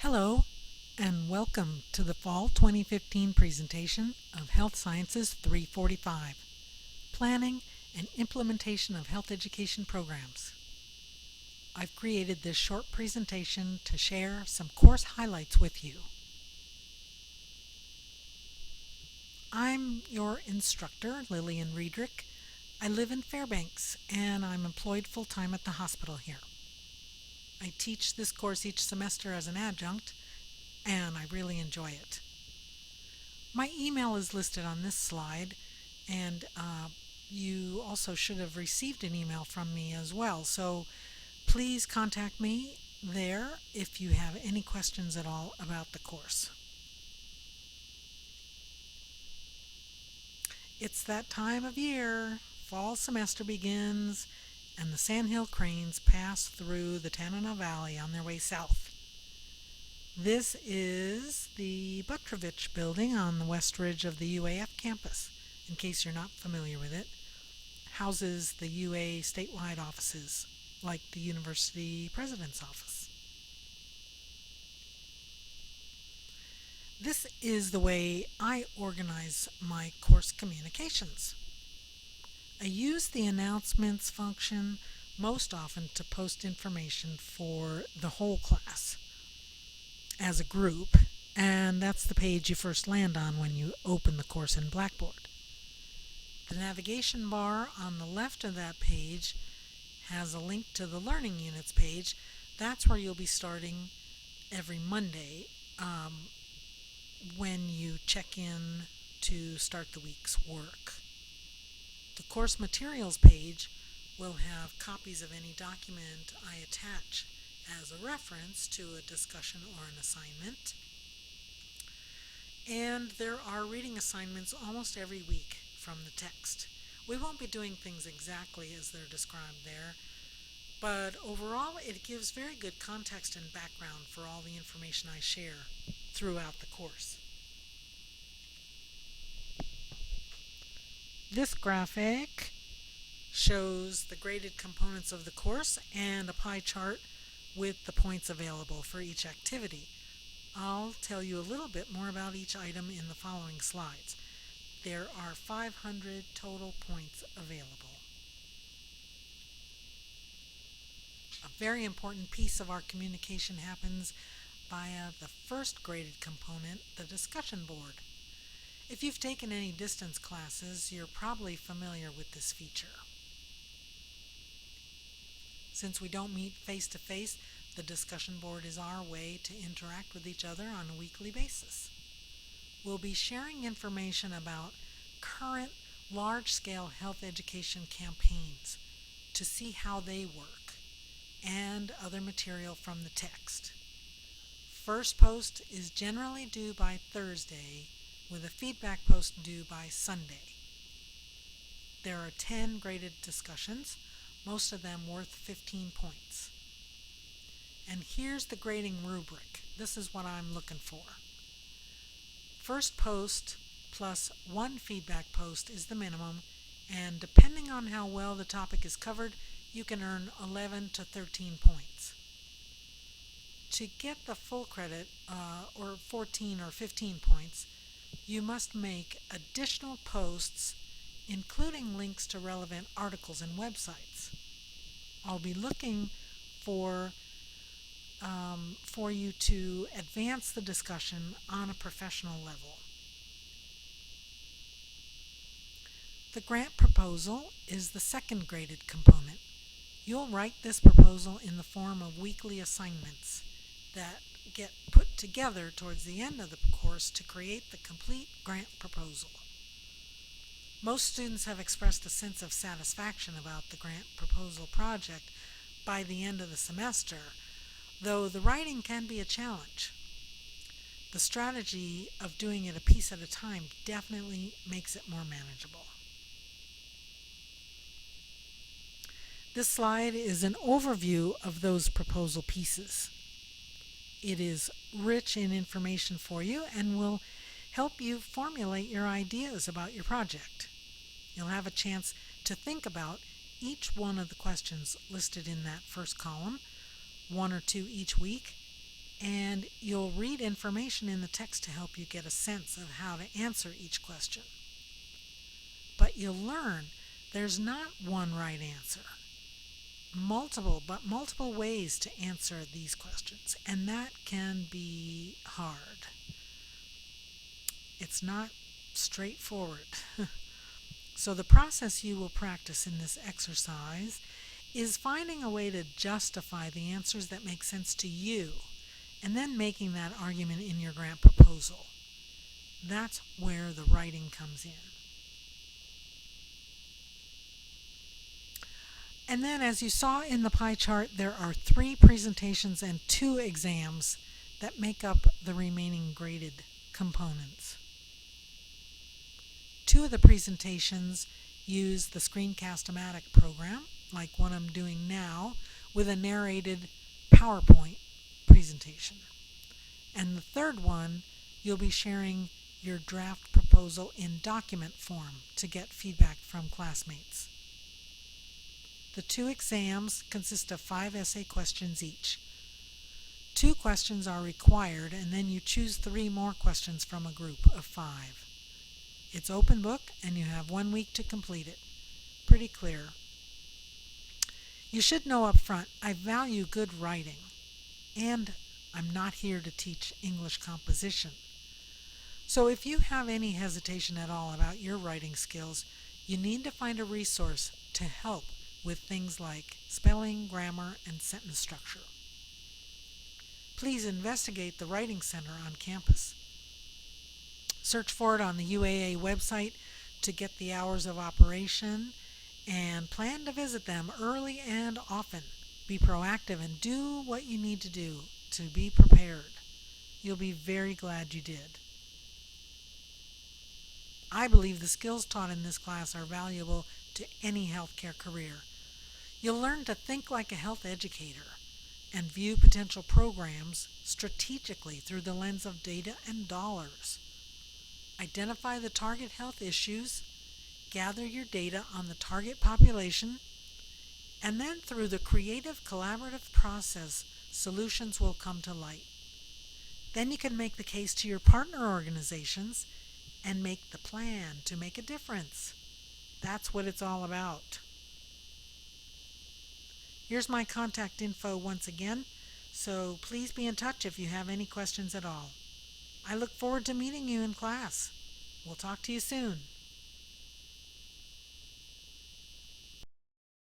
Hello, and welcome to the Fall 2015 presentation of Health Sciences 345, Planning and Implementation of Health Education Programs. I've created this short presentation to share some course highlights with you. I'm your instructor, Lillian Riedrich. I live in Fairbanks, and I'm employed full-time at the hospital here. I teach this course each semester as an adjunct, and I really enjoy it. My email is listed on this slide, and you also should have received an email from me as well. So please contact me there if you have any questions at all about the course. It's that time of year. Fall semester begins, and the Sandhill Cranes pass through the Tanana Valley on their way south. This is the Butrovich building on the west ridge of the UAF campus, in case you're not familiar with it. Houses the UA statewide offices, like the University President's Office. This is the way I organize my course communications. I use the announcements function most often to post information for the whole class as a group, and that's the page you first land on when you open the course in Blackboard. The navigation bar on the left of that page has a link to the Learning Units page. That's where you'll be starting every Monday when you check in to start the week's work. The course materials page will have copies of any document I attach as a reference to a discussion or an assignment. And there are reading assignments almost every week from the text. We won't be doing things exactly as they're described there, but overall it gives very good context and background for all the information I share throughout the course. This graphic shows the graded components of the course and a pie chart with the points available for each activity. I'll tell you a little bit more about each item in the following slides. There are 500 total points available. A very important piece of our communication happens via the first graded component, the discussion board. If you've taken any distance classes, you're probably familiar with this feature. Since we don't meet face-to-face, the discussion board is our way to interact with each other on a weekly basis. We'll be sharing information about current large-scale health education campaigns to see how they work, and other material from the text. First post is generally due by Thursday, with a feedback post due by Sunday. There are 10 graded discussions, most of them worth 15 points. And here's the grading rubric. This is what I'm looking for. First post plus one feedback post is the minimum, and depending on how well the topic is covered, you can earn 11 to 13 points. To get the full credit, or 14 or 15 points, you must make additional posts, including links to relevant articles and websites. I'll be looking for you to advance the discussion on a professional level. The grant proposal is the second graded component. You'll write this proposal in the form of weekly assignments that get put together towards the end of the course to create the complete grant proposal. Most students have expressed a sense of satisfaction about the grant proposal project by the end of the semester, though the writing can be a challenge. The strategy of doing it a piece at a time definitely makes it more manageable. This slide is an overview of those proposal pieces. It is rich in information for you and will help you formulate your ideas about your project. You'll have a chance to think about each one of the questions listed in that first column, one or two each week, and you'll read information in the text to help you get a sense of how to answer each question. But you'll learn there's not one right answer. Multiple ways to answer these questions, and that can be hard. It's not straightforward. So the process you will practice in this exercise is finding a way to justify the answers that make sense to you, and then making that argument in your grant proposal. That's where the writing comes in. And then, as you saw in the pie chart, there are 3 presentations and 2 exams that make up the remaining graded components. 2 of the presentations use the Screencast-O-Matic program, like what I'm doing now, with a narrated PowerPoint presentation. And the 3rd one, you'll be sharing your draft proposal in document form to get feedback from classmates. The 2 exams consist of 5 essay questions each. 2 questions are required, and then you choose 3 more questions from a group of 5. It's open book, and you have 1 week to complete it. Pretty clear. You should know up front, I value good writing, and I'm not here to teach English composition. So if you have any hesitation at all about your writing skills, you need to find a resource to help with things like spelling, grammar, and sentence structure. Please investigate the Writing Center on campus. Search for it on the UAA website to get the hours of operation, and plan to visit them early and often. Be proactive and do what you need to do to be prepared. You'll be very glad you did. I believe the skills taught in this class are valuable to any healthcare career. You'll learn to think like a health educator and view potential programs strategically through the lens of data and dollars. Identify the target health issues, gather your data on the target population, and then through the creative collaborative process, solutions will come to light. Then you can make the case to your partner organizations and make the plan to make a difference. That's what it's all about. Here's my contact info once again, so please be in touch if you have any questions at all. I look forward to meeting you in class. We'll talk to you soon.